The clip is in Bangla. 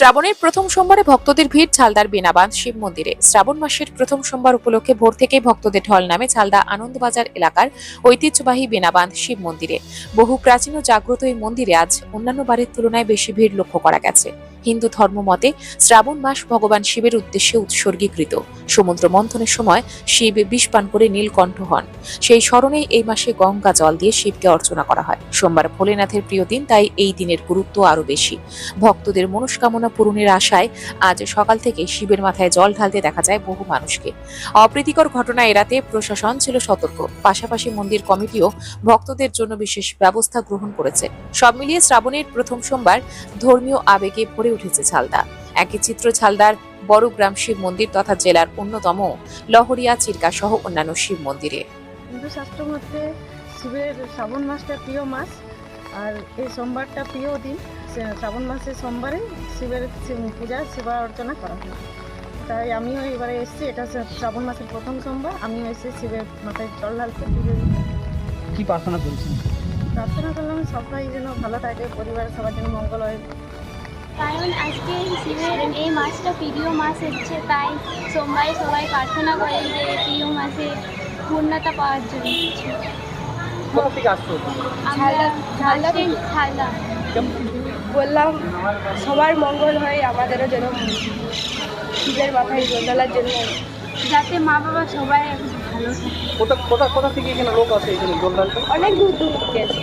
শ্রাবণের প্রথম সোমবারে ভক্তদের ভিড় ঝালদার বিনাবাঁধ শিব মন্দিরে। শ্রাবণ মাসের প্রথম সোমবার উপলক্ষে ভোর থেকেই ভক্তদের ঢল নামে ঝালদা আনন্দবাজার এলাকার ঐতিহ্যবাহী বিনাবাঁধ শিব মন্দিরে। বহু প্রাচীন ও জাগ্রত এই মন্দিরে আজ অন্যান্য বারের তুলনায় বেশি ভিড় লক্ষ্য করা গেছে। হিন্দু ধর্ম মতে শ্রাবণ মাস ভগবান শিবের উদ্দেশ্যে উৎসর্গীকৃত। সমুদ্র মন্থনের সময় শিব বিষ পান করে নীলকণ্ঠ হন। সেই স্মরণেই এই মাসে গঙ্গা জল দিয়ে শিবকে অর্চনা করা হয়। সোমবার ভোলেনাথের প্রিয় দিন, তাই এই দিনের গুরুত্ব আরো বেশি। ভক্তদের মনস্কামনা পূরণের আশায় আজ সকাল থেকে শিবের মাথায় জল ঢালতে দেখা যায় বহু মানুষকে। অপ্রীতিকর ঘটনা এড়াতে প্রশাসন ছিল সতর্ক, পাশাপাশি মন্দির কমিটিও ভক্তদের জন্য বিশেষ ব্যবস্থা গ্রহণ করেছে। সব মিলিয়ে শ্রাবণের প্রথম সোমবার ধর্মীয় আবেগে ভরে উঠেছে ঝালদা। একই চিত্র ঝালদার বড়গ্রাম শিব মন্দির তথা জেলার অন্যতম লহরিয়া চিরকা সহ অন্যান্য শিব মন্দিরে। হিন্দু শাস্ত্র মতে শিবের শ্রাবণ মাসটা প্রিয় মাস, আর এই সোমবারটা প্রিয় দিন। শ্রাবণ মাসের সোমবারে শিবের পূজা সেবা অর্চনা করা হয়। তাই আমিও এবারে এসেছি, এটা শ্রাবণ মাসের প্রথম সোমবার, আমিও এসেছি শিবের মাথায় জল ঢালতে, পুজো দিতে। কি প্রার্থনা করেছেন? প্রার্থনা করলাম সবাই যেন ভালো থাকে, পরিবারের সবার যেন মঙ্গল হয়। কারণ আজকে শিবের এই মাসটা প্রিয় মাস হচ্ছে, তাই সোমবারে সবাই প্রার্থনা করে যে প্রিয় মাসে পূর্ণতা পাওয়ার জন্য। কোথা থেকে আসছো? ঝালদা বললাম সবার মঙ্গল হয়, আমাদেরও যেন শিবের মাথায় জল ঢালার জন্য, যাতে মা বাবা সবাই ভালো থাকে। কোথা থেকে এখানে লোক আসে এখানে জল ঢালতে? অনেক দূর দূর থেকে আসে।